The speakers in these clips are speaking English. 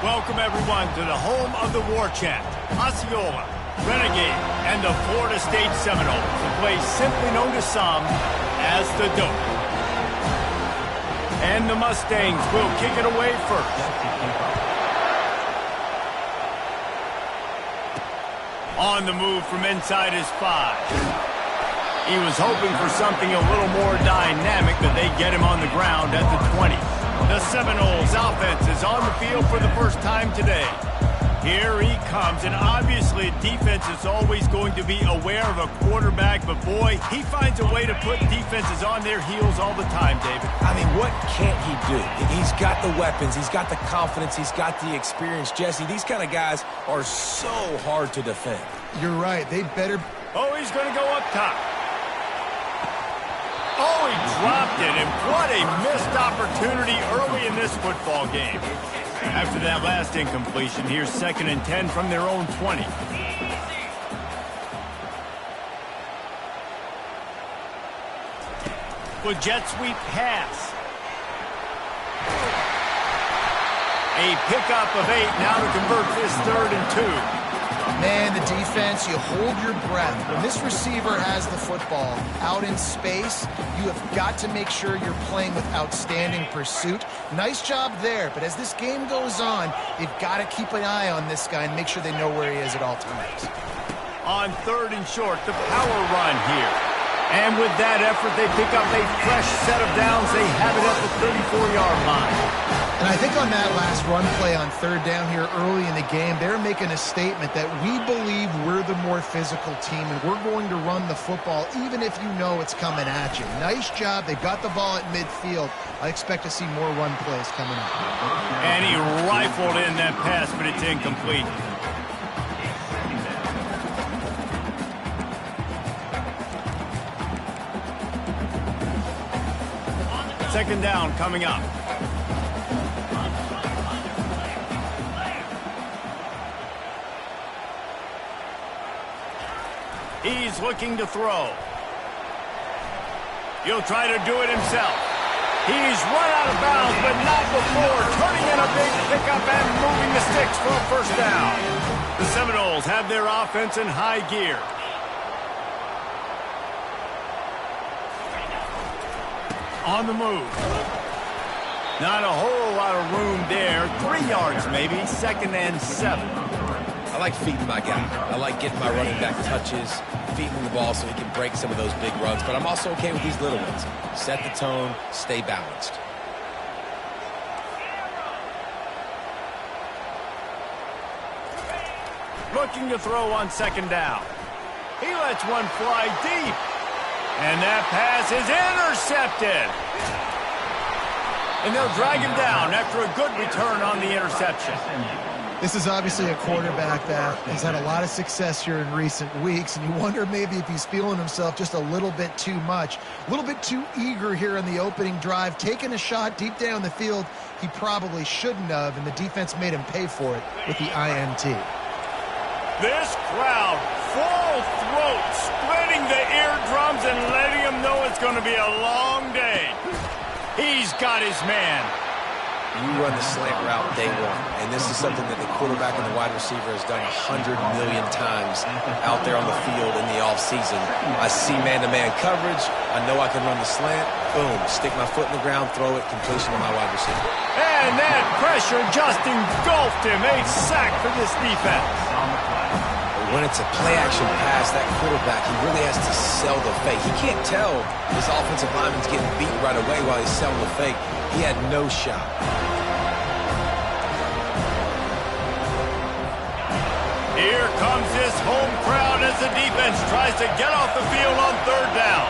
Welcome, everyone, to the home of the War Chant, Osceola, Renegade, and the Florida State Seminoles, a place simply known to some as the Dope. And the Mustangs will kick it away first. On the move from inside his 5. He was hoping for something a little more dynamic, but they get him on the ground at the 20. The Seminoles offense is on the field for the first time today. Here he comes, and obviously defense is always going to be aware of a quarterback, but boy, he finds a way to put defenses on their heels all the time, David. I mean, what can't he do? He's got the weapons, he's got the confidence, he's got the experience. Jesse, these kind of guys are so hard to defend. You're right, they better... Oh, he's going to go up top. Oh, he dropped it, and what a missed opportunity early in this football game. After that last incompletion, here's 2nd and 10 from their own 20. With jet sweep pass. A pickup of 8 now to convert this 3rd and 2. Man, the defense, you hold your breath. When this receiver has the football out in space, you have got to make sure you're playing with outstanding pursuit. Nice job there, but as this game goes on, you've got to keep an eye on this guy and make sure they know where he is at all times. On 3rd and short, the power run here. And with that effort, they pick up a fresh set of downs. They have it at the 34-yard line. And I think on that last run play on 3rd down here early in the game, they're making a statement that we believe we're the more physical team and we're going to run the football even if you know it's coming at you. Nice job. They got the ball at midfield. I expect to see more run plays coming up. And he rifled in that pass, but it's incomplete. Second down coming up. He's looking to throw. He'll try to do it himself. He's run out of bounds, but not before turning in a big pickup and moving the sticks for a first down. The Seminoles have their offense in high gear. On the move. Not a whole lot of room there. 3 yards maybe. 2nd and 7. I like feeding my guy. I like getting my running back touches, feeding the ball so he can break some of those big runs. But I'm also okay with these little ones. Set the tone, stay balanced. Looking to throw on 2nd down. He lets one fly deep. And that pass is intercepted. And they'll drag him down after a good return on the interception. This is obviously a quarterback that has had a lot of success here in recent weeks, and you wonder maybe if he's feeling himself just a little bit too much, a little bit too eager here in the opening drive, taking a shot deep down the field he probably shouldn't have, and the defense made him pay for it with the INT. This crowd, full throat, splitting the eardrums and letting him know it's going to be a long day. He's got his man. You run the slant route day one, and this is something that the quarterback and the wide receiver has done 100 million times out there on the field in the offseason. I see man-to-man coverage. I know I can run the slant. Boom, stick my foot in the ground, throw it, completion to my wide receiver. And that pressure just engulfed him. A sack for this defense. When it's a play-action pass, that quarterback, he really has to sell the fake. He can't tell his offensive lineman's getting beat right away while he's selling the fake. He had no shot. Here comes this home crowd as the defense tries to get off the field on 3rd down.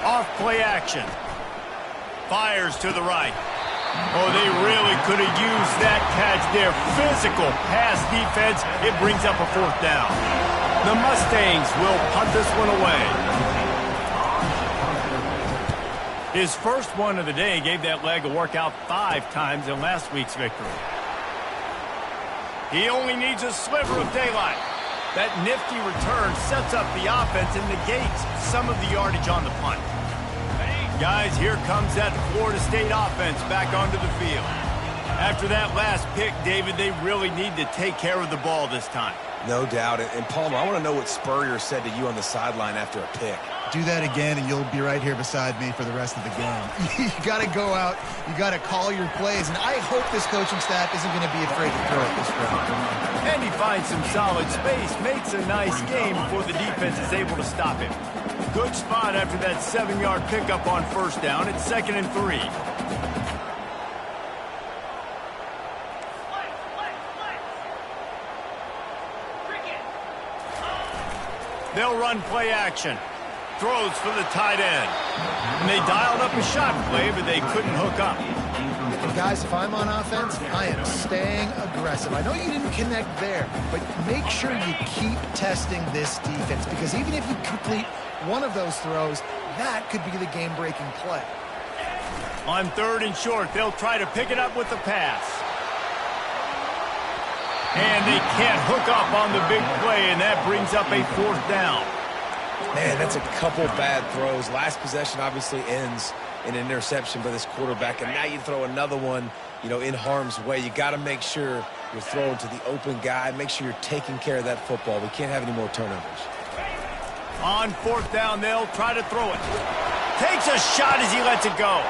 Off play action. Fires to the right. Oh, they really could have used that catch there. Physical pass defense. It brings up a 4th down. The Mustangs will punt this one away. His first one of the day gave that leg a workout 5 times in last week's victory. He only needs a sliver of daylight. That nifty return sets up the offense and negates some of the yardage on the punt. Guys, here comes that Florida State offense back onto the field. After that last pick, David, they really need to take care of the ball this time. No doubt. And Palmer, I want to know what Spurrier said to you on the sideline after a pick. Do that again, and you'll be right here beside me for the rest of the game. You got to go out. You got to call your plays, and I hope this coaching staff isn't going to be afraid to throw it this round. And he finds some solid space, makes a nice game before the defense is able to stop him. Good spot after that 7-yard pickup on first down. It's 2nd and 3. They'll run play action. Throws for the tight end. And they dialed up a shot play, but they couldn't hook up. Guys, if I'm on offense, I am staying aggressive. I know you didn't connect there, but make sure you keep testing this defense, because even if you complete one of those throws, that could be the game-breaking play. On 3rd and short, they'll try to pick it up with the pass. And they can't hook up on the big play, and that brings up a 4th down. Man, that's a couple bad throws. Last possession obviously ends in an interception by this quarterback, and now you throw another one, in harm's way. You got to make sure you're throwing to the open guy. Make sure you're taking care of that football. We can't have any more turnovers. On 4th down, they'll try to throw it. Takes a shot as he lets it go.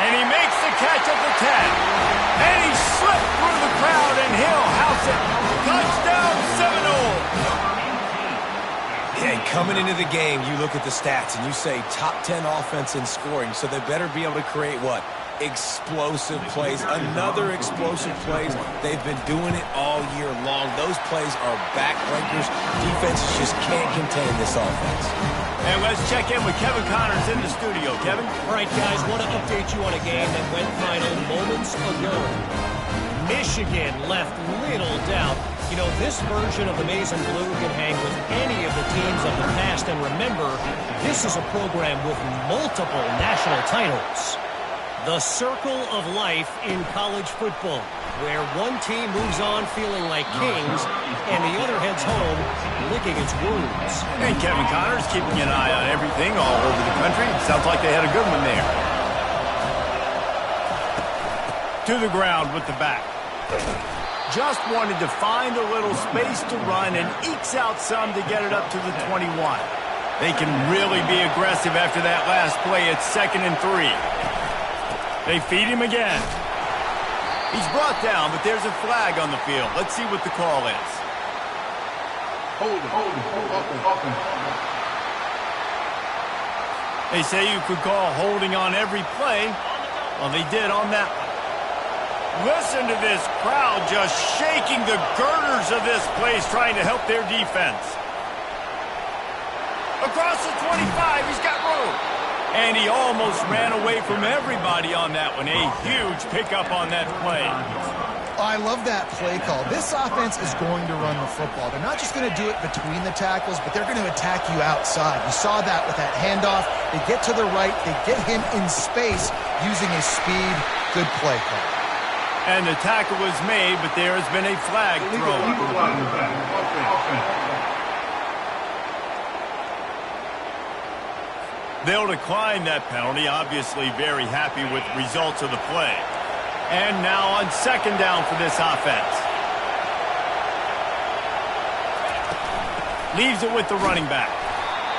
And he makes the catch at the 10. And he slipped through the crowd, and he'll house it. Touchdown, Seminoles. Yeah, and coming into the game, you look at the stats, and you say top 10 offense in scoring, so they better be able to create what? Explosive plays. Another explosive plays. They've been doing it all year long. Those plays are backbreakers. Defenses just can't contain this offense. And let's check in with Kevin Connors in the studio. Kevin? All right, guys, want to update you on a game that went final moments ago. Michigan left little doubt. This version of the Maize and Blue can hang with any of the teams of the past. And remember, this is a program with multiple national titles. The circle of life in college football, where one team moves on feeling like kings and the other heads home licking its wounds. And Kevin Connors keeping an eye on everything all over the country. Sounds like they had a good one there. To the ground with the back. Just wanted to find a little space to run and ekes out some to get it up to the 21. They can really be aggressive after that last play. It's 2nd and 3. They feed him again. He's brought down, but there's a flag on the field. Let's see what the call is. Hold it. They say you could call holding on every play. Well, they did on that one. Listen to this crowd just shaking the girders of this place, trying to help their defense. Across the 25, he's got room. And he almost ran away from everybody on that one. A huge pickup on that play. I love that play call. This offense is going to run the football. They're not just going to do it between the tackles, but they're going to attack you outside. You saw that with that handoff. They get to the right. They get him in space using his speed. Good play call. And the tackle was made, but there has been a flag thrown. They'll decline that penalty, obviously very happy with the results of the play. And now on 2nd down for this offense. Leaves it with the running back.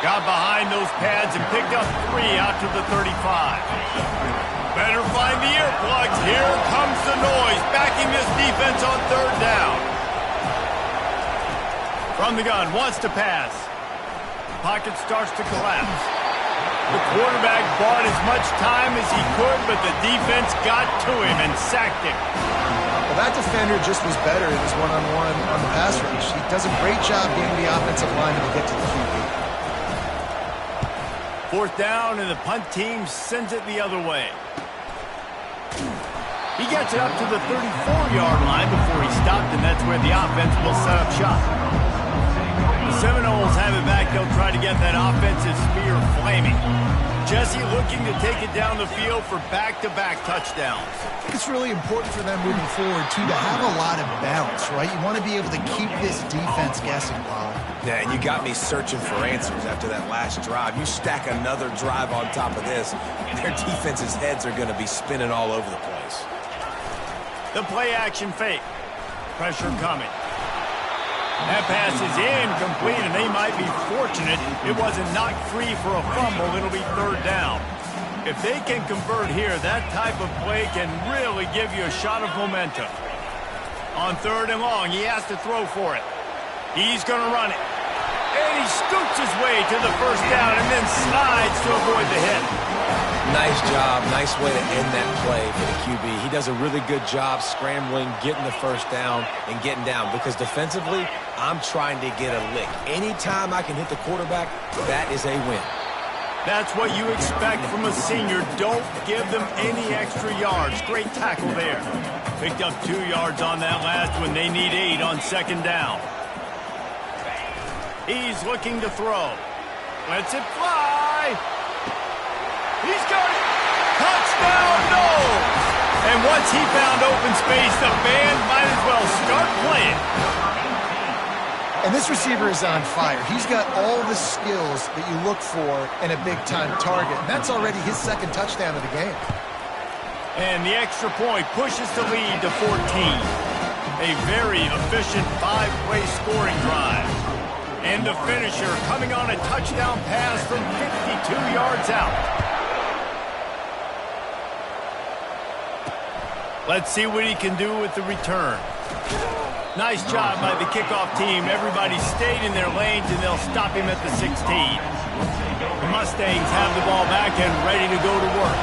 Got behind those pads and picked up 3 out to the 35. Better find the earplugs. Here comes the noise, backing this defense on 3rd down. From the gun, wants to pass. Pocket starts to collapse. The quarterback bought as much time as he could, but the defense got to him and sacked him. Well, that defender just was better in his one-on-one on the pass rush. He does a great job getting the offensive lineman to get to the QB. 4th down, and the punt team sends it the other way. He gets it up to the 34-yard line before he stopped, and that's where the offense will set up shop. The Seminoles have it back. They'll try to get that offensive spear flaming. Jesse looking to take it down the field for back-to-back touchdowns. I think it's really important for them moving forward, too, to have a lot of balance, right? You want to be able to keep this defense guessing, Bob. Yeah, and you got me searching for answers after that last drive. You stack another drive on top of this, their defense's heads are going to be spinning all over the place. The play action fake. Pressure coming. That pass is incomplete, and they might be fortunate it wasn't knocked free for a fumble. It'll be third down. If they can convert here, that type of play can really give you a shot of momentum. On third and long, he has to throw for it. He's going to run it. And he scoots his way to the first down and then slides to avoid the hit. Nice job. Nice way to end that play for the QB. He does a really good job scrambling, getting the first down, and getting down. Because defensively, I'm trying to get a lick. Anytime I can hit the quarterback, that is a win. That's what you expect from a senior. Don't give them any extra yards. Great tackle there. Picked up 2 yards on that last one. They need 8 on second down. He's looking to throw. Lets it fly. He's got it. Touchdown, no! And once he found open space, the band might as well start playing. And this receiver is on fire. He's got all the skills that you look for in a big-time target. And that's already his second touchdown of the game. And the extra point pushes the lead to 14. A very efficient 5-play scoring drive. And the finisher coming on a touchdown pass from 52 yards out. Let's see what he can do with the return. Nice job by the kickoff team. Everybody stayed in their lanes, and they'll stop him at the 16. The Mustangs have the ball back and ready to go to work.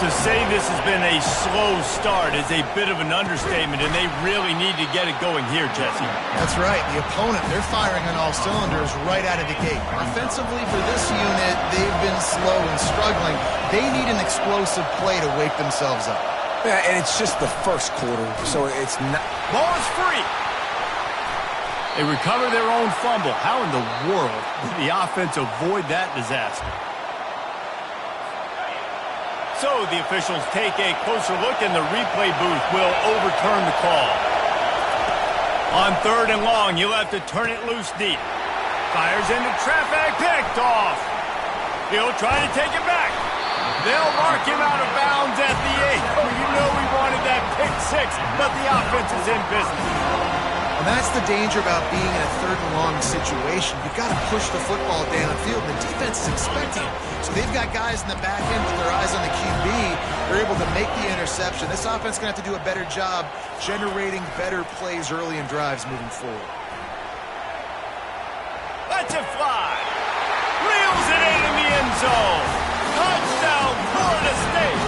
To say this has been a slow start is a bit of an understatement, and they really need to get it going here, Jesse. That's right. The opponent, they're firing on all cylinders right out of the gate. Offensively for this unit, they've been slow and struggling. They need an explosive play to wake themselves up. Yeah, and it's just the first quarter, so it's not... Ball is free. They recover their own fumble. How in the world did the offense avoid that disaster? So the officials take a closer look, and the replay booth will overturn the call. On third and long, you'll have to turn it loose deep. Fires into traffic, picked off. He'll try to take it back. They'll mark him out of bounds at the 8. Oh, you know we wanted that pick 6, but the offense is in business. And that's the danger about being in a third and long situation. You've got to push the football downfield. The defense is expecting it. So they've got guys in the back end with their eyes on the QB. They're able to make the interception. This offense is going to have to do a better job generating better plays early in drives moving forward. Lets it fly. Reels it in the end zone. Touchdown, Florida State.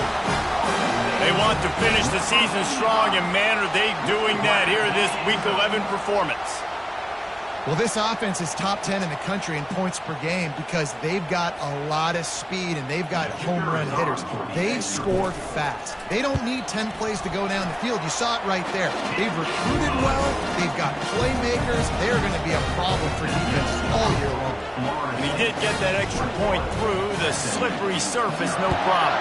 They want to finish the season strong, and man, are they doing that here in this Week 11 performance. Well, this offense is top 10 in the country in points per game because they've got a lot of speed and they've got home run hitters. They score fast. They don't need 10 plays to go down the field. You saw it right there. They've recruited well. They've got playmakers. They're going to be a problem for defenses all year long. And he did get that extra point through the slippery surface, no problem.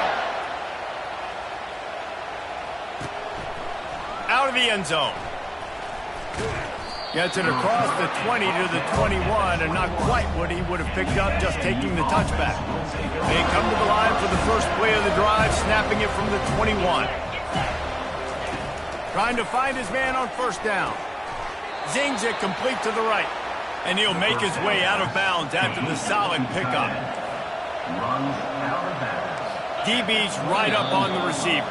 Out of the end zone. Gets it across the 20 to the 21, and not quite what he would have picked up just taking the touchback. They come to the line for the first play of the drive, snapping it from the 21. Trying to find his man on first down. Zings it complete to the right. And he'll make his way out of bounds after the solid pickup. DB's right up on the receivers.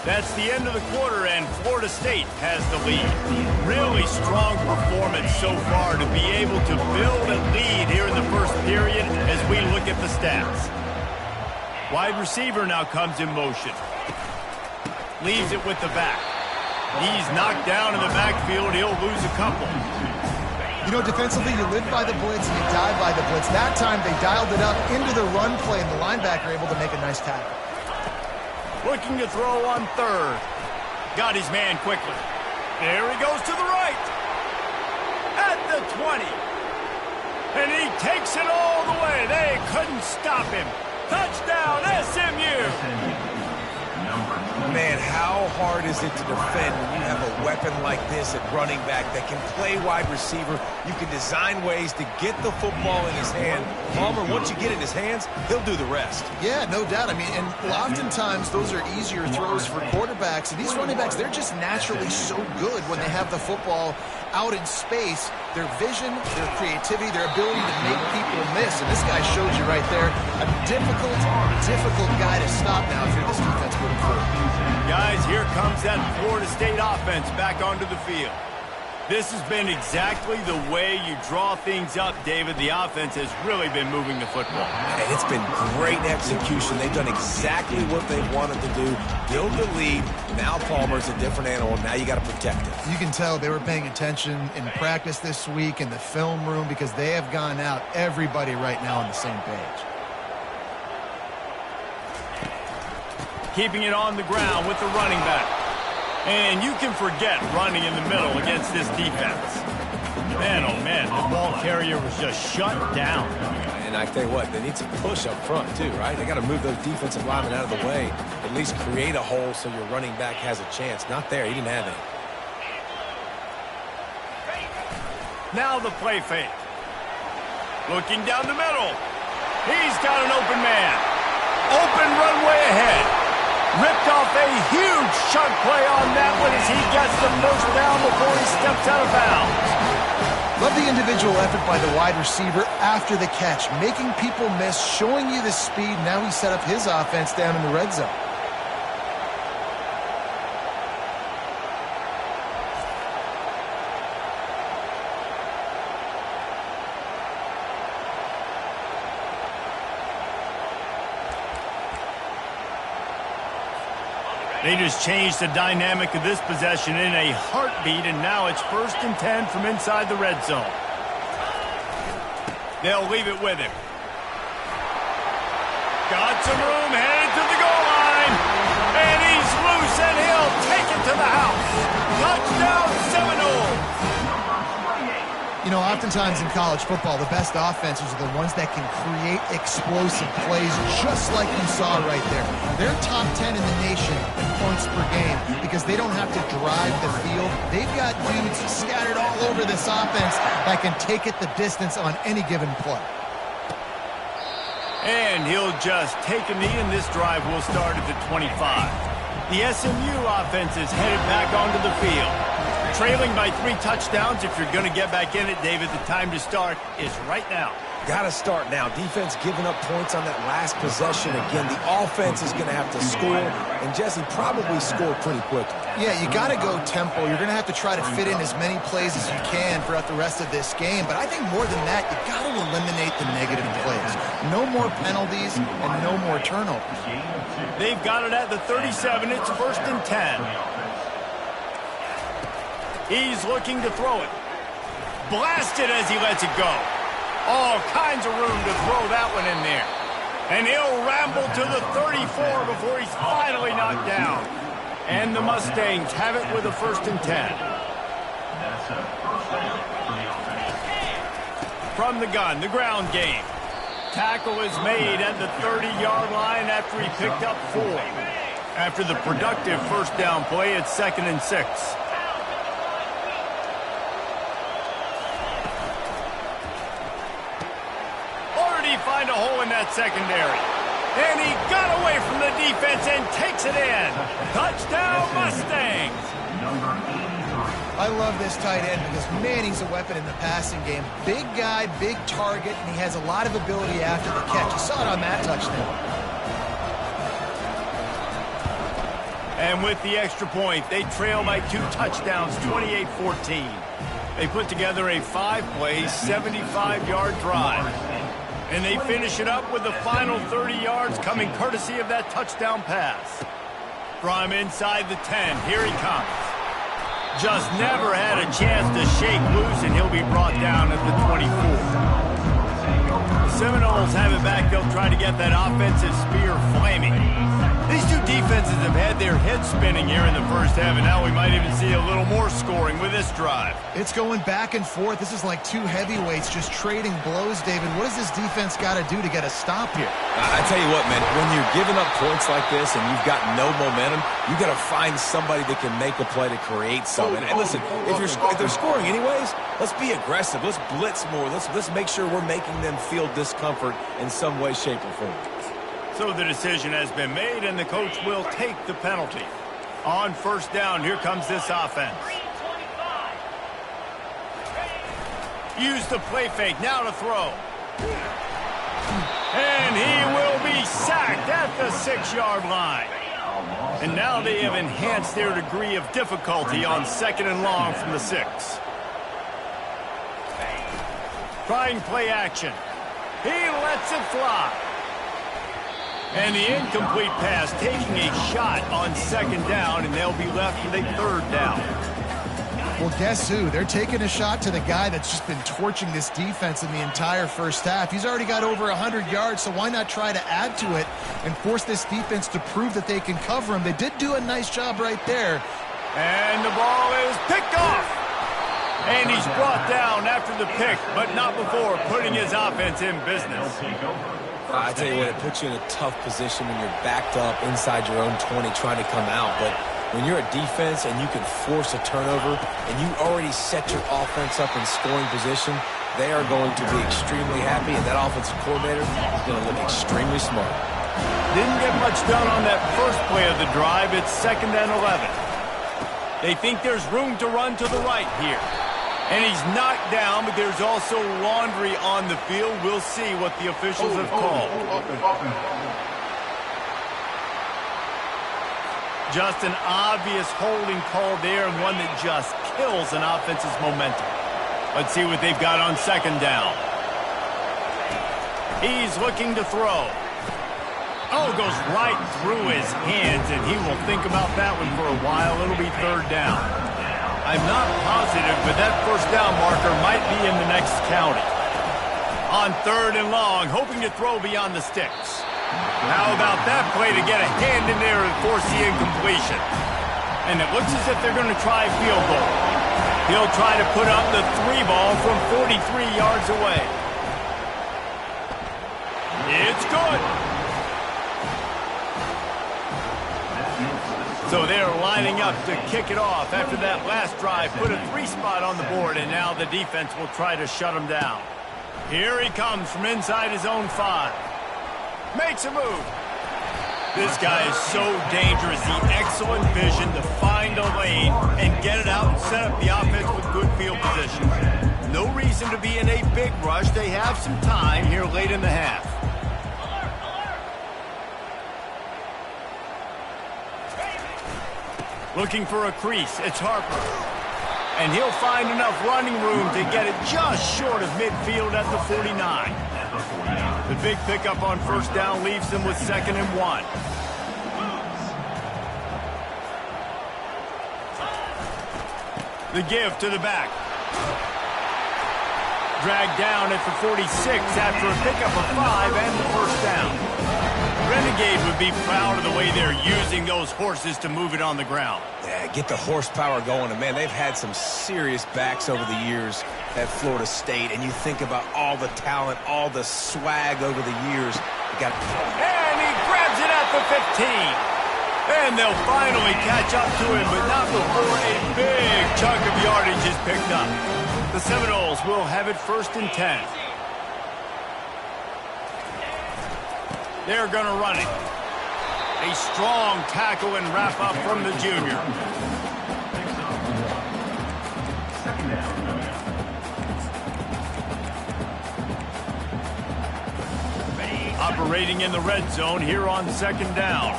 That's the end of the quarter, and Florida State has the lead. Really strong performance so far to be able to build a lead here in the first period as we look at the stats. Wide receiver now comes in motion. Leaves it with the back. He's knocked down in the backfield. He'll lose a couple. You know, defensively, you live by the blitz and you die by the blitz. That time, they dialed it up into the run play, and the linebacker able to make a nice tackle. Looking to throw on third. Got his man quickly. There he goes to the right. At the 20. And he takes it all the way. They couldn't stop him. Touchdown, SMU. Man, how hard is it to defend when you have a weapon like this at running back that can play wide receiver? You can design ways to get the football in his hand. Palmer, once you get it in his hands, he'll do the rest. Yeah, no doubt. I mean, and oftentimes those are easier throws for quarterbacks. And these running backs, they're just naturally so good when they have the football out in space. Their vision, their creativity, their ability to make people miss. And this guy showed you right there a difficult guy to stop now if you're this defense moving forward. Guys, here comes that Florida State offense back onto the field. This has been exactly the way you draw things up, David. The offense has really been moving the football. And it's been great execution. They've done exactly what they wanted to do. Build the lead. Now Palmer's a different animal. Now you got to protect it. You can tell they were paying attention in practice this week in the film room because they have gone out, everybody right now on the same page. Keeping it on the ground with the running back. And you can forget running in the middle against this defense. Man, oh man, the ball carrier was just shut down. And I tell you what, they need some push up front too, right? They got to move those defensive linemen out of the way. At least create a hole so your running back has a chance. Not there, he didn't have it. Now the play fake. Looking down the middle. He's got an open man. Open runway ahead. Ripped off a huge chunk play on that one as he gets the first down before he steps out of bounds. Love the individual effort by the wide receiver after the catch, making people miss, showing you the speed. Now he set up his offense down in the red zone. They just changed the dynamic of this possession in a heartbeat, and now it's 1st and 10 from inside the red zone. They'll leave it with him. Got some room, headed to the goal line, and he's loose, and he'll take it to the house. Touchdown, Seminoles! You know, oftentimes in college football, the best offenses are the ones that can create explosive plays just like you saw right there. They're top 10 in the nation in points per game because they don't have to drive the field. They've got dudes scattered all over this offense that can take it the distance on any given play. And he'll just take a knee, and this drive will start at the 25. The SMU offense is headed back onto the field. Trailing by 3 touchdowns. If you're going to get back in it, David, the time to start is right now. Got to start now. Defense giving up points on that last possession. Again, the offense is going to have to score, and Jesse probably scored pretty quickly. Yeah, you got to go tempo. You're going to have to try to fit in as many plays as you can throughout the rest of this game. But I think more than that, you got to eliminate the negative plays. No more penalties and no more turnovers. They've got it at the 37. It's 1st and 10. He's looking to throw it. Blasted as he lets it go. All kinds of room to throw that one in there. And he'll ramble to the 34 before he's finally knocked down. And the Mustangs have it with a 1st and 10. From the gun, the ground game. Tackle is made at the 30-yard line after he picked up 4. After the productive first down play, it's 2nd and 6. Find a hole in that secondary. And he got away from the defense and takes it in. Touchdown, Mustangs. I love this tight end because, man, he's a weapon in the passing game. Big guy, big target, and he has a lot of ability after the catch. You saw it on that touchdown. And with the extra point, they trail by 2 touchdowns, 28-14. They put together a 5-play, 75-yard drive. And they finish it up with the final 30 yards coming courtesy of that touchdown pass. From inside the 10, here he comes. Just never had a chance to shake loose, and he'll be brought down at the 24. The Seminoles have it back. They'll try to get that offensive spear flaming. These two defenses have had their heads spinning here in the first half, and now we might even see a little more scoring with this drive. It's going back and forth. This is like two heavyweights just trading blows, David. What does this defense got to do to get a stop here? I tell you what, man, when you're giving up points like this and you've got no momentum, you got to find somebody that can make a play to create something. And listen, if they're scoring anyways, let's be aggressive. Let's blitz more. Let's make sure we're making them feel discomfort in some way, shape, or form. So the decision has been made, and the coach will take the penalty. On first down, here comes this offense. Use the play fake, now to throw. And he will be sacked at the 6-yard line. And now they have enhanced their degree of difficulty on 2nd and long from the 6. Trying play action. He lets it fly. And the incomplete pass taking a shot on 2nd down, and they'll be left with a 3rd down. Well, guess who? They're taking a shot to the guy that's just been torching this defense in the entire first half. He's already got over 100 yards, so why not try to add to it and force this defense to prove that they can cover him? They did do a nice job right there. And the ball is picked off. And he's brought down after the pick, but not before putting his offense in business. I tell you what, it puts you in a tough position when you're backed up inside your own 20 trying to come out. But when you're a defense and you can force a turnover and you already set your offense up in scoring position, they are going to be extremely happy, and that offensive coordinator is going to look extremely smart. Didn't get much done on that first play of the drive. It's 2nd and 11. They think there's room to run to the right here. And he's knocked down, but there's also laundry on the field. We'll see what the officials have called. Just an obvious holding call there, and one that just kills an offense's momentum. Let's see what they've got on 2nd down. He's looking to throw. Oh, goes right through his hands, and he will think about that one for a while. It'll be 3rd down. I'm not positive, but that 1st down marker might be in the next county. On 3rd and long, hoping to throw beyond the sticks. How about that play to get a hand in there and force the incompletion? And it looks as if they're going to try a field goal. He'll try to put up the 3 ball from 43 yards away. It's good. So they're lining up to kick it off after that last drive. Put a 3 spot on the board, and now the defense will try to shut him down. Here he comes from inside his own 5. Makes a move. This guy is so dangerous. The excellent vision to find a lane and get it out and set up the offense with good field position. No reason to be in a big rush. They have some time here late in the half. Looking for a crease, it's Harper. And he'll find enough running room to get it just short of midfield at the 49. The big pickup on 1st down leaves them with 2nd and 1. The give to the back. Dragged down at the 46 after a pickup of 5 and the 1st down. Renegade would be proud of the way they're using those horses to move it on the ground. Yeah, get the horsepower going. And, man, they've had some serious backs over the years at Florida State. And you think about all the talent, all the swag over the years. And he grabs it at the 15. And they'll finally catch up to him, but not before a big chunk of yardage is picked up. The Seminoles will have it 1st and 10. They're going to run it. A strong tackle and wrap up from the junior. Operating in the red zone here on 2nd down.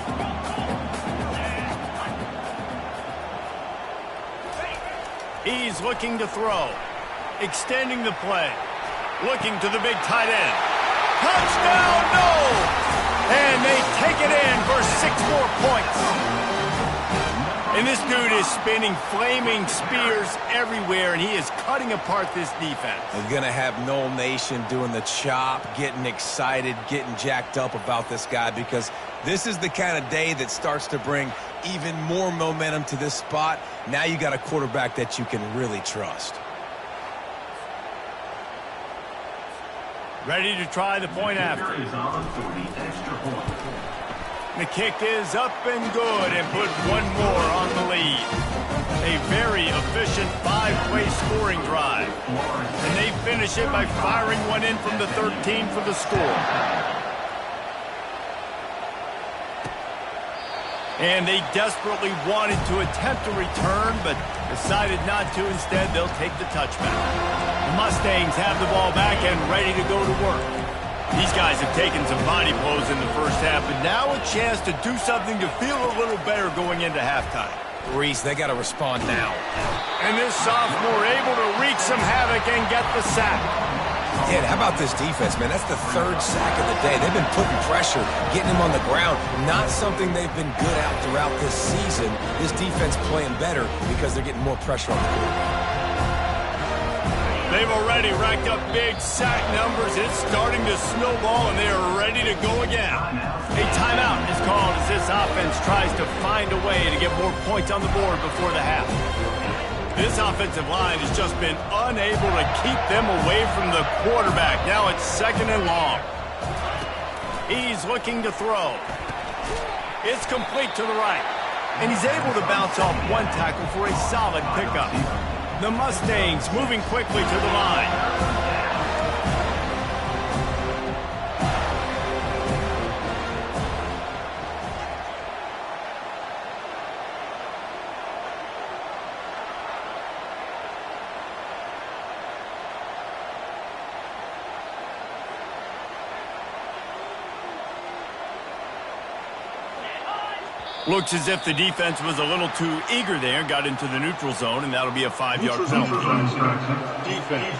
He's looking to throw. Extending the play. Looking to the big tight end. Touchdown, no! And they take it in for 6 more points. And this dude is spinning flaming spears everywhere, and he is cutting apart this defense. We're going to have Noel Nation doing the chop, getting excited, getting jacked up about this guy, because this is the kind of day that starts to bring even more momentum to this spot. Now you got a quarterback that you can really trust. Ready to try the point after. The kick is up and good, and put one more on the lead. A very efficient 5-play scoring drive. And they finish it by firing one in from the 13 for the score. And they desperately wanted to attempt a return, but decided not to. Instead, they'll take the touchback. The Mustangs have the ball back and ready to go to work. These guys have taken some body blows in the first half, but now a chance to do something to feel a little better going into halftime. Reese, they got to respond now. And this sophomore able to wreak some havoc and get the sack. Yeah, how about this defense, man? That's the third sack of the day. They've been putting pressure, getting him on the ground. Not something they've been good at throughout this season. This defense playing better because they're getting more pressure on the quarterback. They've already racked up big sack numbers. It's starting to snowball, and they are ready to go again. A timeout is called as this offense tries to find a way to get more points on the board before the half. This offensive line has just been unable to keep them away from the quarterback. Now it's 2nd and long. He's looking to throw. It's complete to the right. And he's able to bounce off one tackle for a solid pickup. The Mustangs moving quickly to the line. Looks as if the defense was a little too eager there, got into the neutral zone, and that'll be a 5-yard penalty. Defense.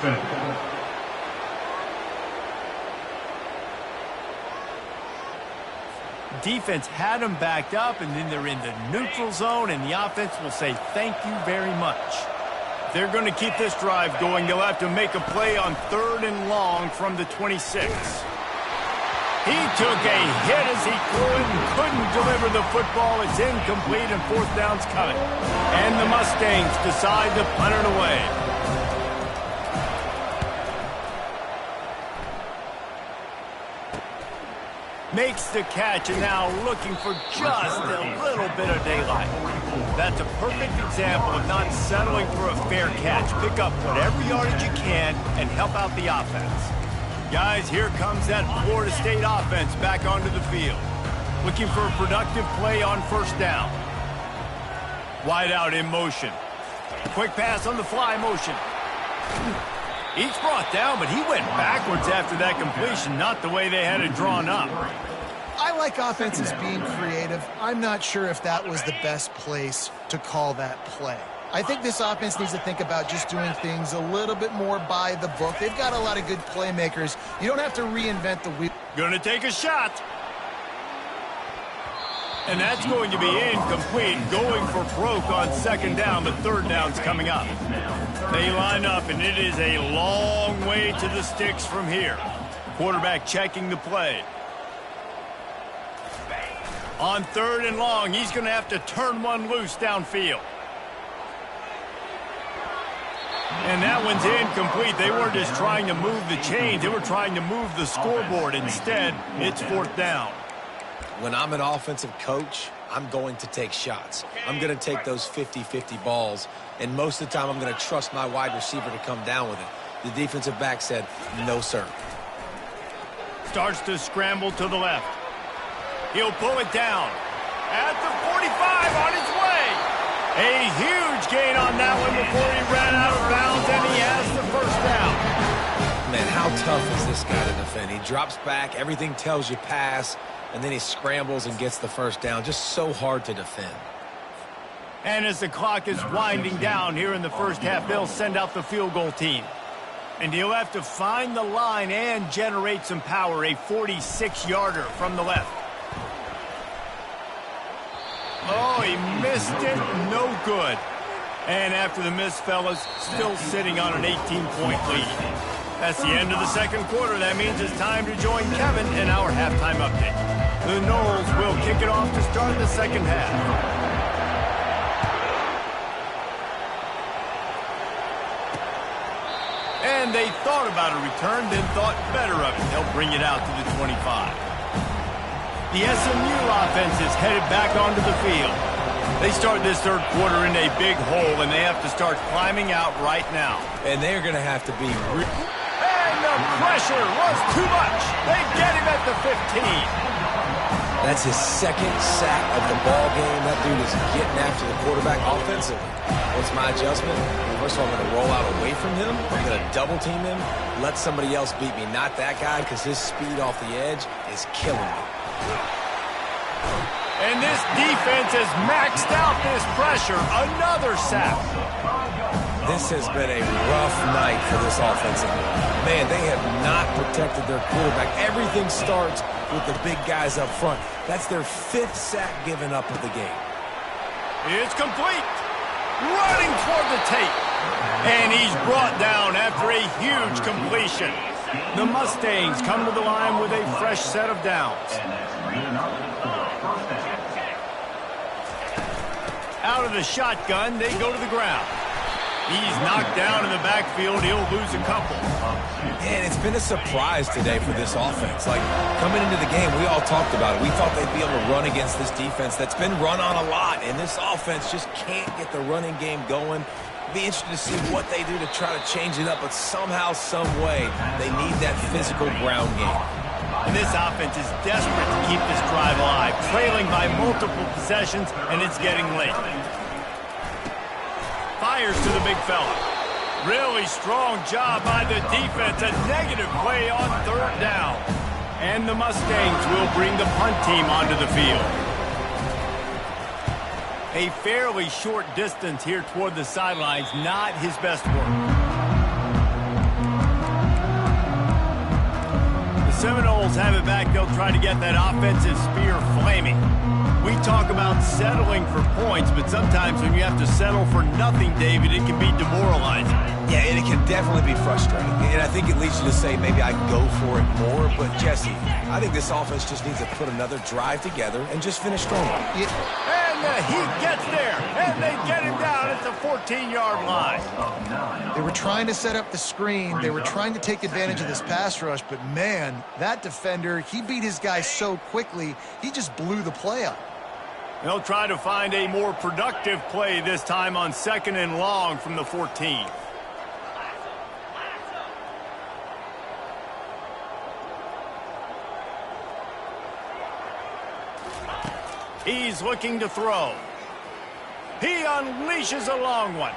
Defense had them backed up, and then they're in the neutral zone, and the offense will say thank you very much. They're going to keep this drive going. They'll have to make a play on 3rd and long from the 26. He took a hit as he couldn't deliver the football. It's incomplete, and 4th down's coming. And the Mustangs decide to punt it away. Makes the catch, and now looking for just a little bit of daylight. That's a perfect example of not settling for a fair catch. Pick up whatever yardage you can and help out the offense. Guys, here comes that Florida State offense back onto the field. Looking for a productive play on 1st down. Wide out in motion. Quick pass on the fly motion. He's brought down, but he went backwards after that completion, not the way they had it drawn up. I like offenses being creative. I'm not sure if that was the best place to call that play. I think this offense needs to think about just doing things a little bit more by the book. They've got a lot of good playmakers. You don't have to reinvent the wheel. Gonna take a shot. And that's going to be incomplete. Going for broke on 2nd down, but 3rd down's coming up. They line up, and it is a long way to the sticks from here. Quarterback checking the play. On 3rd and long, he's going to have to turn one loose downfield. And that one's incomplete. They weren't just trying to move the chains. They were trying to move the scoreboard. Instead, it's 4th down. When I'm an offensive coach, I'm going to take shots. I'm going to take those 50-50 balls, and most of the time I'm going to trust my wide receiver to come down with it. The defensive back said, no, sir. Starts to scramble to the left. He'll pull it down. At the 45 on his way. A huge gain on that one before he ran out of bounds, and he has the 1st down. Man, how tough is this guy to defend? He drops back, everything tells you pass, and then he scrambles and gets the 1st down. Just so hard to defend. And as the clock is winding down here in the first half, they'll send out the field goal team. And he'll have to find the line and generate some power. A 46-yarder from the left. Oh, he Missed it, no good. And after the miss, fellas, still sitting on an 18-point lead. That's the end of the second quarter. That means it's time to join Kevin in our halftime update. The Noles will kick it off to start the second half. And they thought about a return, then thought better of it. They'll bring it out to the 25. The SMU offense is headed back onto the field. They start this third quarter in a big hole, and they have to start climbing out right now. And they're going to have to be... And the pressure was too much. They get him at the 15. That's his second sack of the ball game. That dude is getting after the quarterback offensively. What's my adjustment? First of all, I'm going to roll out away from him. I'm going to double team him. Let somebody else beat me, not that guy, because his speed off the edge is killing me. And this defense has maxed out this pressure. Another sack. This has been a rough night for this offensive line. Man, they have not protected their quarterback. Everything starts with the big guys up front. That's their fifth sack given up of the game. It's complete. Running toward the tape. And he's brought down after a huge completion. The Mustangs come to the line with a fresh set of downs. Out of the shotgun, they go to the ground. He's knocked down in the backfield. He'll lose a couple. Man, it's been a surprise today for this offense. Like, coming into the game, we all talked about it. We thought they'd be able to run against this defense that's been run on a lot, and this offense just can't get the running game going. Be interested to see what they do to try to change it up, but somehow, some way, they need that physical ground game. And this offense is desperate to keep this drive alive, trailing by multiple possessions, and it's getting late. Fires to the big fella. Really strong job by the defense. A negative play on third down. And the Mustangs will bring the punt team onto the field. A fairly short distance here toward the sidelines, not his best work. The Seminoles have it back. They'll try to get that offensive spear flaming. We talk about settling for points, but sometimes when you have to settle for nothing, David, it can be demoralizing. Yeah, and it can definitely be frustrating. And I think it leads you to say maybe I go for it more. But, Jesse, I think this offense just needs to put another drive together and just finish strong. And the Heat gets there, and they get him down at the 14-yard line. They were trying to set up the screen. They were trying to take advantage of this pass rush. But, man, that defender, he beat his guy so quickly, he just blew the play up. They'll try to find a more productive play this time on 2nd and long from the 14. He's looking to throw. He unleashes a long one.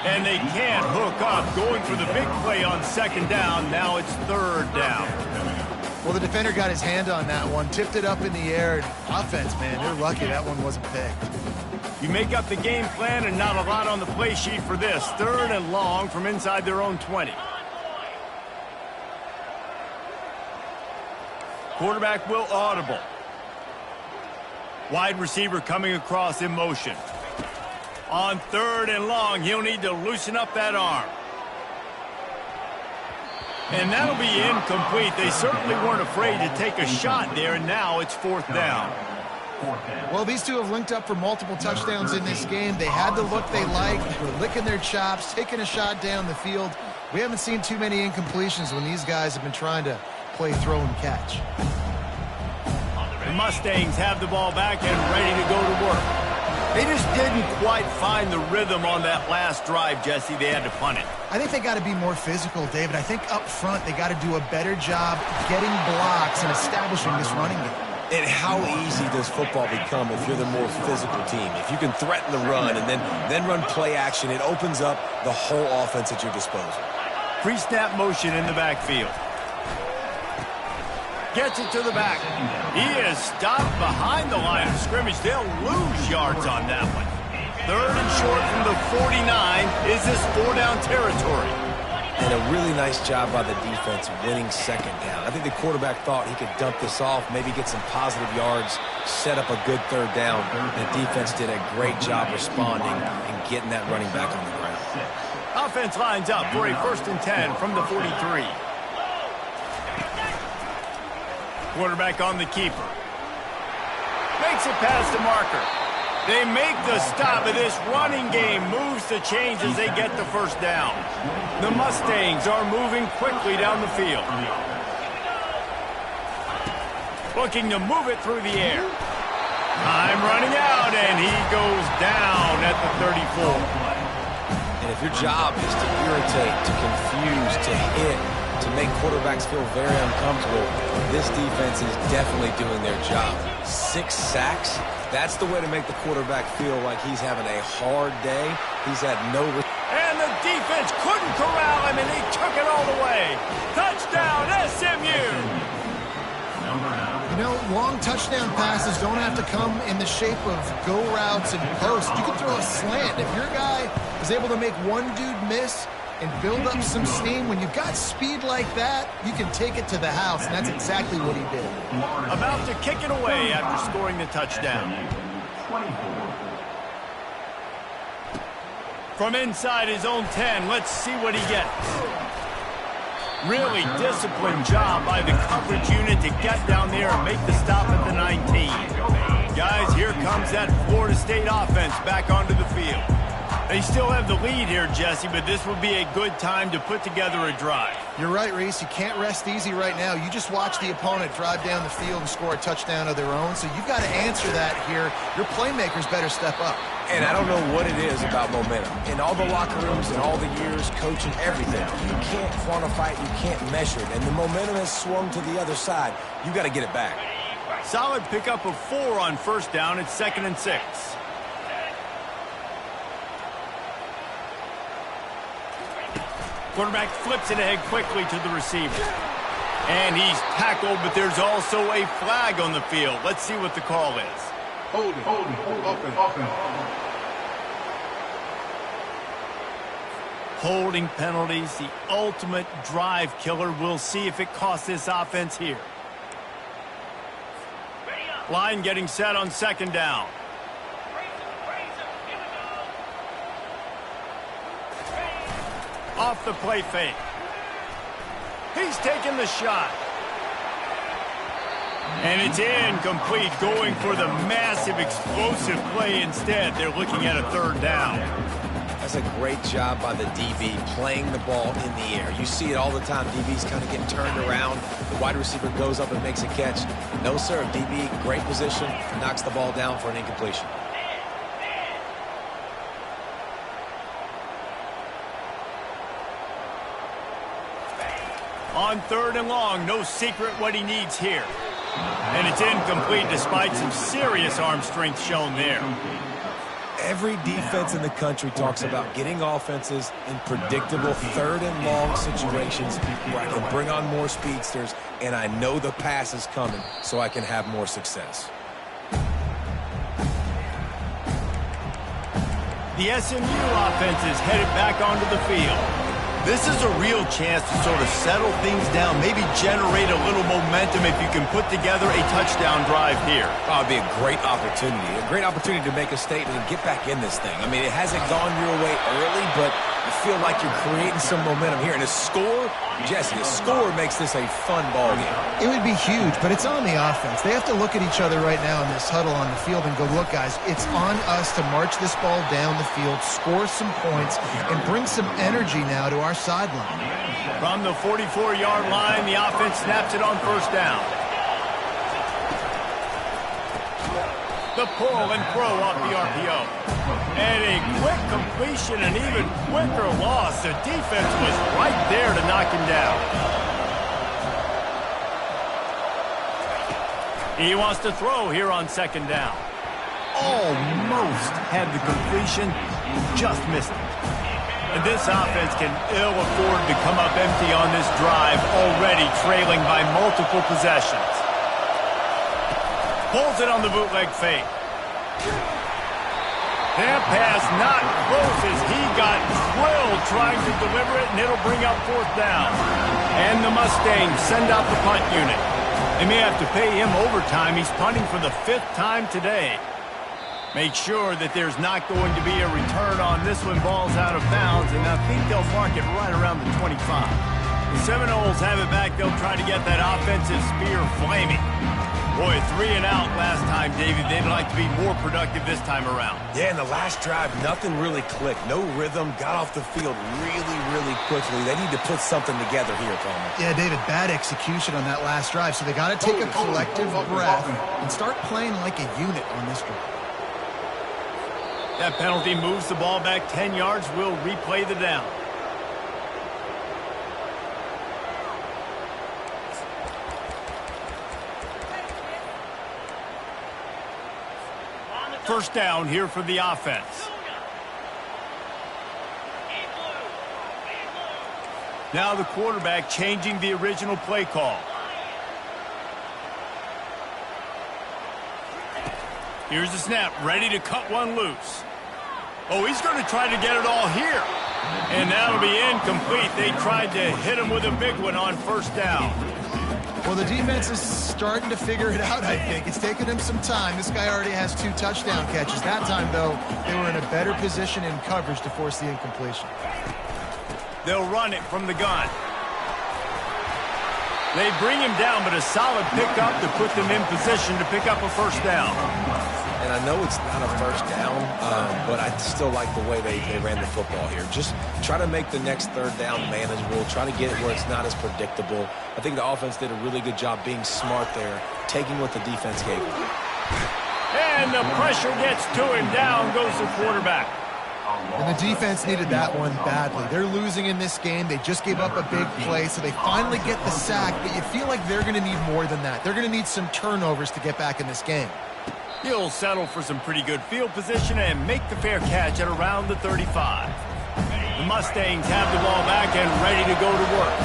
And they can't hook up, going for the big play on 2nd down. Now it's 3rd down. Well, the defender got his hand on that one, tipped it up in the air. Offense, man, they're lucky that one wasn't picked. You make up the game plan and not a lot on the play sheet for this. 3rd and long from inside their own 20. Quarterback will audible. Wide receiver coming across in motion. On 3rd and long, he'll need to loosen up that arm. And that'll be incomplete. They certainly weren't afraid to take a shot there, and now it's 4th down. Well, these two have linked up for multiple touchdowns in this game. They had the look they liked. They're licking their chops, taking a shot down the field. We haven't seen too many incompletions when these guys have been trying to play throw and catch. The Mustangs have the ball back and ready to go to work. They just didn't quite find the rhythm on that last drive, Jesse. They had to punt it. I think they got to be more physical, David. I think up front they got to do a better job getting blocks and establishing this running game. And how easy does football become if you're the more physical team? If you can threaten the run and then run play action, it opens up the whole offense at your disposal. Pre-snap motion in the backfield. Gets it to the back. He is stopped behind the line of scrimmage. They'll lose yards on that one. 3rd and short from the 49. Is this 4-down territory? And a really nice job by the defense winning second down. I think the quarterback thought he could dump this off, maybe get some positive yards, set up a good third down. The defense did a great job responding and getting that running back on the ground. Offense lines up for a 1st and 10 from the 43. Quarterback on the keeper. Makes it past the marker. They make the stop, and this running game moves the chains as they get the 1st down. The Mustangs are moving quickly down the field. Looking to move it through the air. Time running out, and he goes down at the 34. And if your job is to irritate, to confuse, to hit, to make quarterbacks feel very uncomfortable, this defense is definitely doing their job. 6 sacks, that's the way to make the quarterback feel like he's having a hard day. He's had no... And the defense couldn't corral him, and he took it all the way. Touchdown, SMU! You know, long touchdown passes don't have to come in the shape of go routes and posts. You can throw a slant. If your guy is able to make one dude miss and build up some steam, when you've got speed like that, you can take it to the house, and that's exactly what he did. About to kick it away after scoring the touchdown. From inside his own 10, let's see what he gets. Really disciplined job by the coverage unit to get down there and make the stop at the 19. Guys, here comes that Florida State offense back onto the field. They still have the lead here, Jesse, but this would be a good time to put together a drive. You're right, Reese. You can't rest easy right now. You just watch the opponent drive down the field and score a touchdown of their own, so you've got to answer that here. Your playmakers better step up. And I don't know what it is about momentum. In all the locker rooms and all the years, coaching, everything, you can't quantify it, you can't measure it. And the momentum has swung to the other side. You got to get it back. Solid pickup of 4 on 1st down. It's 2nd and 6. Quarterback flips it ahead quickly to the receiver. And he's tackled, but there's also a flag on the field. Let's see what the call is. Hold it, offense. Holding penalties, the ultimate drive killer. We'll see if it costs this offense here. Line getting set on 2nd down. Off the play fake. He's taking the shot. And it's incomplete, going for the massive explosive play instead. They're looking at a 3rd down. That's a great job by the DB playing the ball in the air. You see it all the time. DB's kind of getting turned around. The wide receiver goes up and makes a catch. No, sir. DB, great position, knocks the ball down for an incompletion. On 3rd and long, no secret what he needs here. And it's incomplete despite some serious arm strength shown there. Every defense in the country talks about getting offenses in predictable 3rd and long situations where I can bring on more speedsters and I know the pass is coming so I can have more success. The SMU offense is headed back onto the field. This is a real chance to sort of settle things down, maybe generate a little momentum if you can put together a touchdown drive here. Oh, it'd be a great opportunity to make a statement and get back in this thing. I mean, it hasn't gone your way early, but I feel like you're creating some momentum here. And a score, Jesse, a score makes this a fun ball game. It would be huge, but it's on the offense. They have to look at each other right now in this huddle on the field and go, look, guys, it's on us to march this ball down the field, score some points, and bring some energy now to our sideline. From the 44-yard line, the offense snaps it on 1st down. The pull and throw off the RPO. And a quick completion, an even quicker loss. The defense was right there to knock him down. He wants to throw here on 2nd down. Almost had the completion, just missed it. And this offense can ill afford to come up empty on this drive, already trailing by multiple possessions. Pulls it on the bootleg fake. That pass not close as he got drilled trying to deliver it, and it'll bring up 4th down. And the Mustangs send out the punt unit. They may have to pay him overtime. He's punting for the 5th time today. Make sure that there's not going to be a return on this when ball's out of bounds, and I think they'll mark it right around the 25. The Seminoles have it back. They'll try to get that offensive spear flaming. Boy, 3 and out last time, David. They'd like to be more productive this time around. Yeah, in the last drive, nothing really clicked. No rhythm, got off the field really quickly. They need to put something together here, Palmer. Yeah, David, bad execution on that last drive, so they got to take a collective breath and start playing like a unit on this drive. That penalty moves the ball back 10 yards. We'll replay the down. First down here for the offense. Now the quarterback changing the original play call. Here's the snap, ready to cut one loose. Oh, he's going to try to get it all here. And that'll be incomplete. They tried to hit him with a big one on 1st down. Well, the defense is starting to figure it out, I think. It's taken him some time. This guy already has 2 touchdown catches. That time, though, they were in a better position in coverage to force the incompletion. They'll run it from the gun. They bring him down, but a solid pickup to put them in position to pick up a 1st down. And I know it's not a 1st down, but I still like the way they ran the football here. Just try to make the next 3rd down manageable. Try to get it where it's not as predictable. I think the offense did a really good job being smart there, taking what the defense gave them. And the pressure gets to him. Down goes the quarterback. And the defense needed that one badly. They're losing in this game. They just gave up a big play, so they finally get the sack, but you feel like they're going to need more than that. They're going to need some turnovers to get back in this game. He'll settle for some pretty good field position and make the fair catch at around the 35. The Mustangs have the ball back and ready to go to work.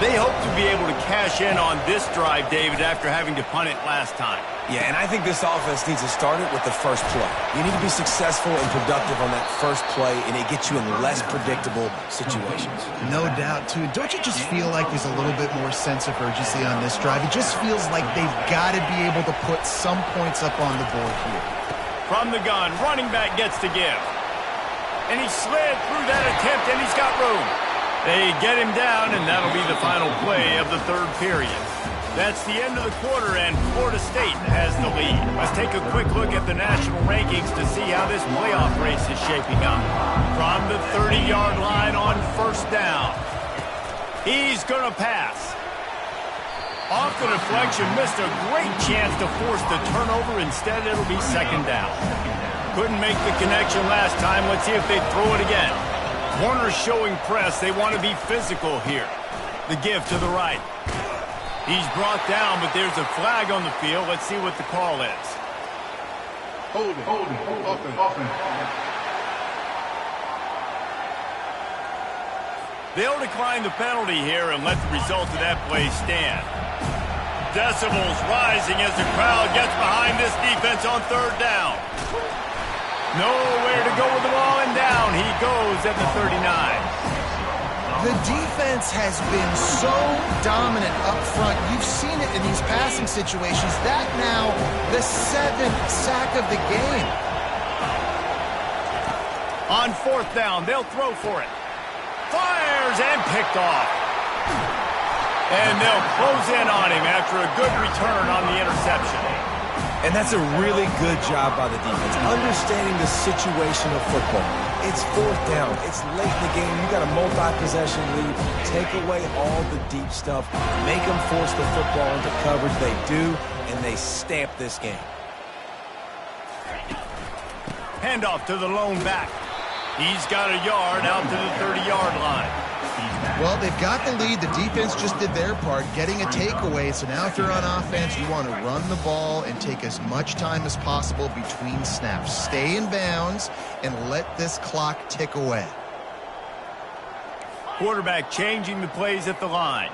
They hope to be able to cash in on this drive, David, after having to punt it last time. Yeah, and I think this offense needs to start it with the first play. You need to be successful and productive on that first play, and it gets you in less predictable situations. No doubt, too. Don't you just feel like there's a little bit more sense of urgency on this drive? It just feels like they've got to be able to put some points up on the board here. From the gun, running back gets to give. And he slid through that attempt, and he's got room. They get him down, and that'll be the final play of the 3rd period. That's the end of the quarter, and Florida State has the lead. Let's take a quick look at the national rankings to see how this playoff race is shaping up. From the 30-yard line on 1st down. He's going to pass. Off the deflection, missed a great chance to force the turnover. Instead, it'll be 2nd down. Couldn't make the connection last time. Let's see if they throw it again. Corners showing press. They want to be physical here. The give to the right. He's brought down, but there's a flag on the field. Let's see what the call is. Hold it. Offense. They'll decline the penalty here and let the result of that play stand. Decibels rising as the crowd gets behind this defense on 3rd down. Nowhere to go with the ball, and down he goes at the 39. The defense has been so dominant up front. You've seen it in these passing situations. That now the 7th sack of the game. On 4th down, they'll throw for it. Fires and picked off. And they'll close in on him after a good return on the interception. And that's a really good job by the defense, understanding the situation of football. It's 4th down. It's late in the game. You got a multi-possession lead. Take away all the deep stuff. Make them force the football into coverage. They do, and they stamp this game. Handoff to the lone back. He's got a yard out to the 30-yard line. Well, they've got the lead. The defense just did their part, getting a takeaway. So now if you're on offense, you want to run the ball and take as much time as possible between snaps. Stay in bounds and let this clock tick away. Quarterback changing the plays at the line.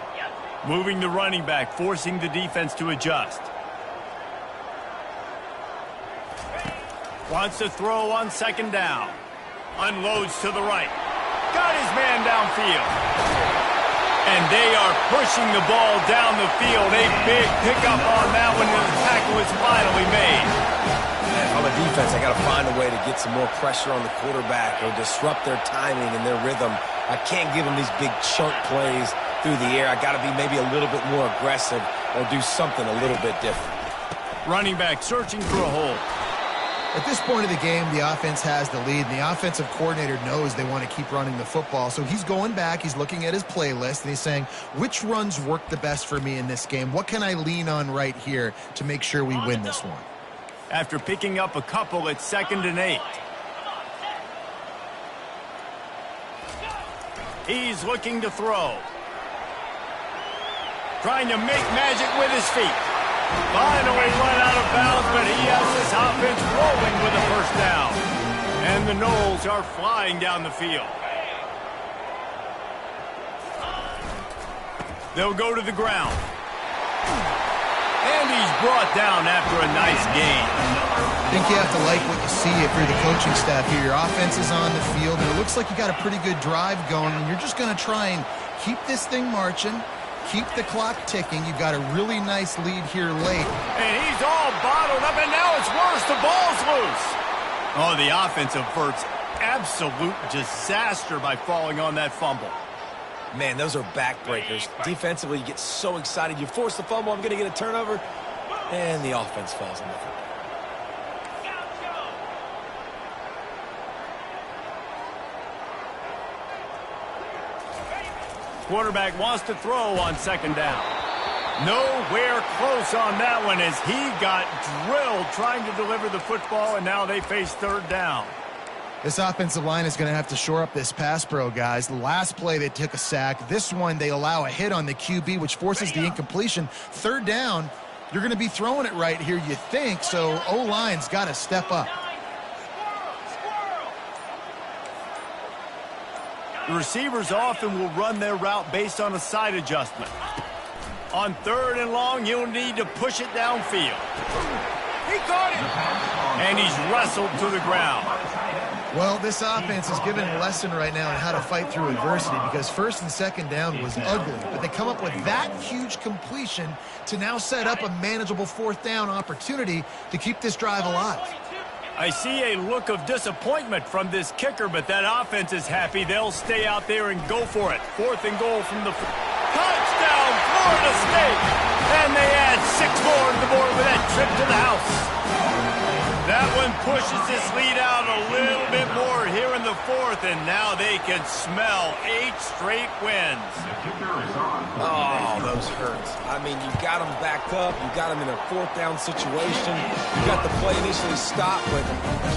Moving the running back, forcing the defense to adjust. Wants to throw on second down. Unloads to the right. Got his man downfield. And they are pushing the ball down the field. A big pickup on that one, and the tackle is finally made. On the defense, I got to find a way to get some more pressure on the quarterback or disrupt their timing and their rhythm. I can't give them these big chunk plays through the air. I got to be maybe a little bit more aggressive or do something a little bit different. Running back searching for a hole. At this point of the game, the offense has the lead, and the offensive coordinator knows they want to keep running the football. So he's going back, he's looking at his playlist, and he's saying, which runs work the best for me in this game? What can I lean on right here to make sure we win this one? After picking up a couple, it's 2nd and 8. He's looking to throw. Trying to make magic with his feet. Finally run out of bounds, but he has this offense rolling with a first down. And the Knowles are flying down the field. They'll go to the ground. And he's brought down after a nice gain. I think you have to like what you see if you're the coaching staff here. Your offense is on the field, and it looks like you got a pretty good drive going, and you're just going to try and keep this thing marching, keep the clock ticking. You've got a really nice lead here late. And he's all bottled up, and now it's worse. The ball's loose. Oh, the offense averts absolute disaster by falling on that fumble. Man, those are backbreakers. Defensively, you get so excited. You force the fumble, I'm going to get a turnover, and the offense falls on the field. Quarterback wants to throw on second down. Nowhere close on that one as he got drilled trying to deliver the football, and now they face third down. This offensive line is going to have to shore up this pass pro, guys. The last play, they took a sack. This one, they allow a hit on the QB, which forces the incompletion. Third down, you're going to be throwing it right here, you think, so O-line's got to step up. The receivers often will run their route based on a side adjustment. On 3rd and long, you'll need to push it downfield. He caught it! And he's wrestled to the ground. Well, this offense is given a lesson right now on how to fight through adversity because 1st and 2nd down was ugly, but they come up with that huge completion to now set up a manageable 4th down opportunity to keep this drive alive. I see a look of disappointment from this kicker, but that offense is happy. They'll stay out there and go for it. 4th and goal from the touchdown, Florida State! And they add 6 more to the board with that trip to the house. That one pushes this lead out a little bit more here in the 4th, and now they can smell 8 straight wins. Oh, those hurt. I mean, you got them backed up. You got them in a 4th down situation. You got the play initially stopped, but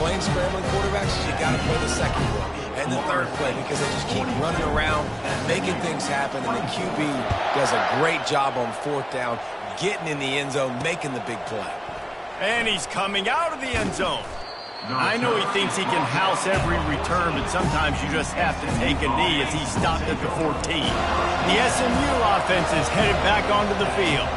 playing scrambling quarterbacks, you got to play the 2nd play and the 3rd play because they just keep running around, making things happen, and the QB does a great job on 4th down, getting in the end zone, making the big play. And he's coming out of the end zone. I know he thinks he can house every return, but sometimes you just have to take a knee as he stopped at the 14. The SMU offense is headed back onto the field.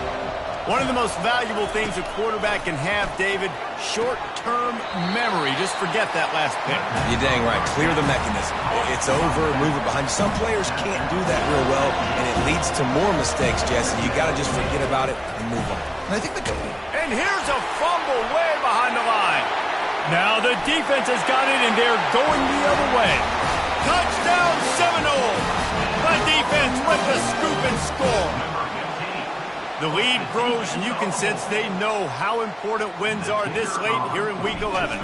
One of the most valuable things a quarterback can have, David, short-term memory. Just forget that last pick. You're dang right. Clear the mechanism. It's over, move it behind you. Some players can't do that real well, and it leads to more mistakes, Jesse. You got to just forget about it and move on. And I think And here's a fumble way behind the line. Now the defense has got it, and they're going the other way. Touchdown Seminoles! The defense with the scoop and score. The lead grows, and you can sense they know how important wins are this late here in Week 11.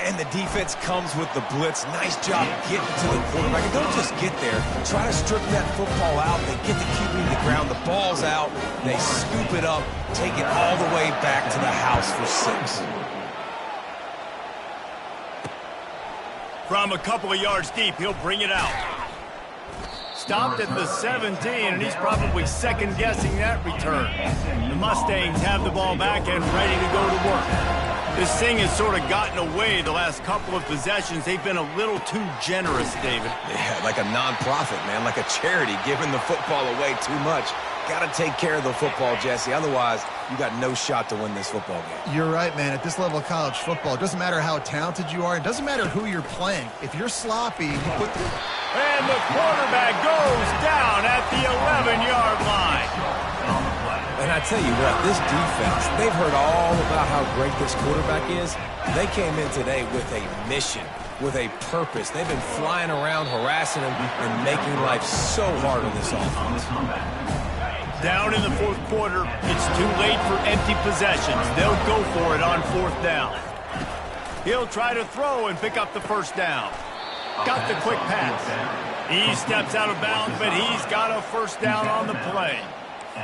And the defense comes with the blitz. Nice job getting to the quarterback. And don't just get there. Try to strip that football out. They get the QB to the ground. The ball's out. They scoop it up, take it all the way back to the house for 6. From a couple of yards deep, he'll bring it out. Stopped at the 17, and he's probably second-guessing that return. The Mustangs have the ball back and ready to go to work. This thing has sort of gotten away the last couple of possessions. They've been a little too generous, David. Yeah, like a non-profit, man, like a charity, giving the football away too much. Got to take care of the football, Jesse. Otherwise, you got no shot to win this football game. You're right, man. At this level of college football, it doesn't matter how talented you are. It doesn't matter who you're playing. If you're sloppy, you put the... And the quarterback goes down at the 11-yard line. And I tell you what, this defense, they've heard all about how great this quarterback is. They came in today with a mission, with a purpose. They've been flying around, harassing him, and making life so hard on this offense. Down in the fourth quarter, it's too late for empty possessions. They'll go for it on fourth down. He'll try to throw and pick up the first down. Got the quick pass. He steps out of bounds, but he's got a first down on the play.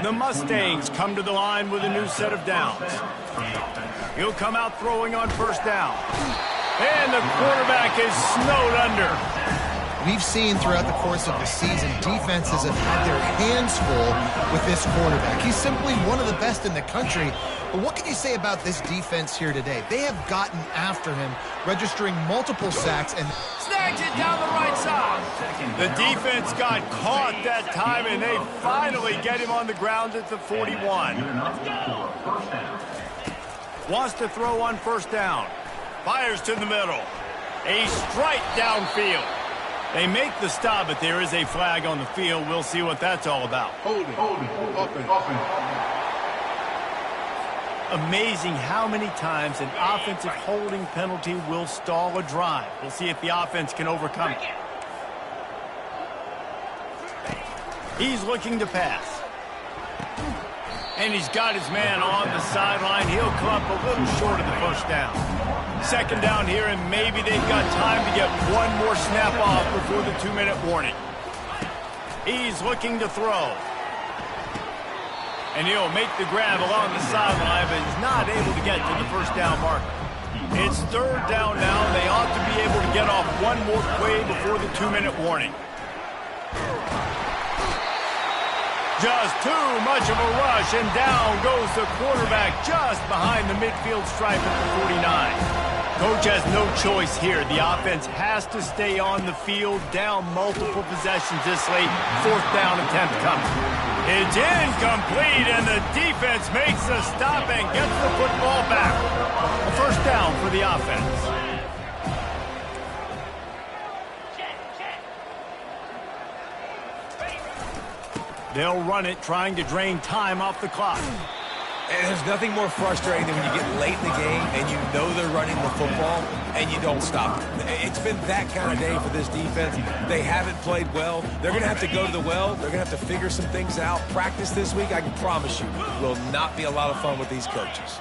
The Mustangs come to the line with a new set of downs. He'll come out throwing on first down. And the quarterback is snowed under. We've seen throughout the course of the season, defenses have had their hands full with this quarterback. He's simply one of the best in the country. But what can you say about this defense here today? They have gotten after him, registering multiple sacks and snags it down the right side. The defense got caught that time, and they finally get him on the ground at the 41. Wants to throw on first down. Fires to the middle. A strike downfield. They make the stop, but there is a flag on the field. We'll see what that's all about. Hold it. Offense. Amazing how many times an offensive holding penalty will stall a drive. We'll see if the offense can overcome it. He's looking to pass. And he's got his man on the sideline. He'll come up a little short of the first down. Second down here, and maybe they've got time to get one more snap off before the 2-minute warning. He's looking to throw. And he'll make the grab along the sideline, but he's not able to get to the first down marker. It's third down now. They ought to be able to get off one more play before the 2-minute warning. Just too much of a rush, and down goes the quarterback just behind the midfield stripe at the 49. Coach has no choice here. The offense has to stay on the field, down multiple possessions this late. Fourth down attempt coming. It's incomplete, and the defense makes the stop and gets the football back. A first down for the offense. They'll run it, trying to drain time off the clock. And there's nothing more frustrating than when you get late in the game and you know they're running the football and you don't stop them. It's been that kind of day for this defense. They haven't played well. They're going to have to go to the well. They're going to have to figure some things out. Practice this week, I can promise you, will not be a lot of fun with these coaches.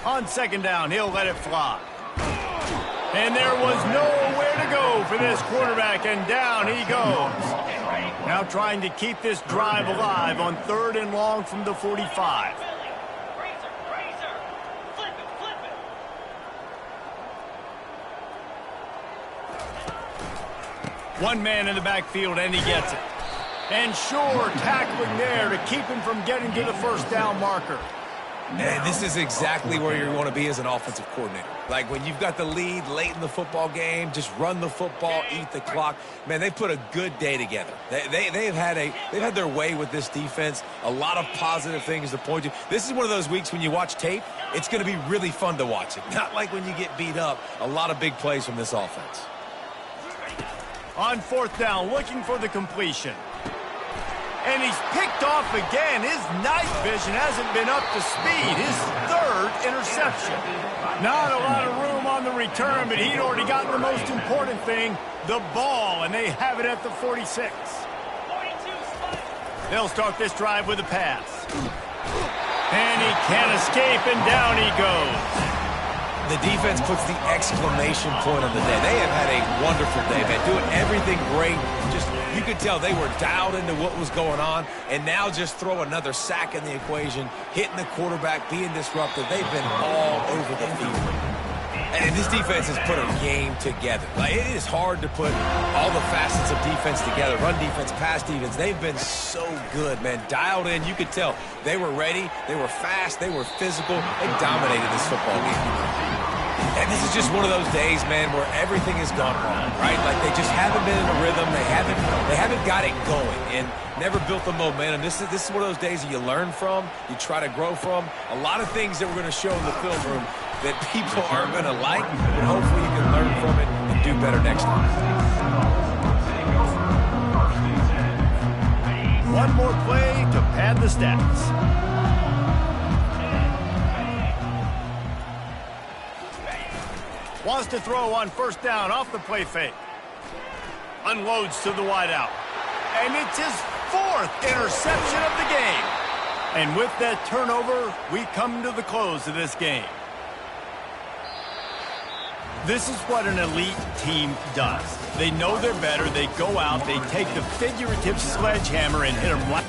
On second down, he'll let it fly. And there was nowhere to go for this quarterback, and down he goes. Now trying to keep this drive alive on third and long from the 45. One man in the backfield, and he gets it. And sure, tackling there to keep him from getting to the first down marker. And this is exactly where you want to be as an offensive coordinator. Like when you've got the lead late in the football game, just run the football, eat the clock. Man, they put a good day together. They've had their way with this defense. A lot of positive things to point to. This is one of those weeks when you watch tape, it's going to be really fun to watch it. Not like when you get beat up. A lot of big plays from this offense. On fourth down, looking for the completion. And he's picked off again. His night vision hasn't been up to speed. His third interception. Not a lot of room on the return, but he'd already gotten the most important thing, the ball, and they have it at the 46. They'll start this drive with a pass. And he can't escape, and down he goes. The defense puts the exclamation point on the day. They have had a wonderful day, man. Doing everything great. Just, you could tell they were dialed into what was going on. And now just throw another sack in the equation, hitting the quarterback, being disruptive. They've been all over the field. And this defense has put a game together. Like, it is hard to put all the facets of defense together. Run defense, pass defense. They've been so good, man. Dialed in. You could tell they were ready. They were fast. They were physical. They dominated this football game. And this is just one of those days, man, where everything has gone wrong, right? Like, they just haven't been in a rhythm. They haven't got it going and never built the momentum. This is one of those days that you learn from, you try to grow from. A lot of things that we're going to show in the film room that people aren't going to like, but hopefully you can learn from it and do better next time. One more play to pad the stats. Wants to throw on first down off the play fake. Unloads to the wideout. And it's his 4th interception of the game. And with that turnover, we come to the close of this game. This is what an elite team does. They know they're better. They go out. They take the figurative sledgehammer and hit them right.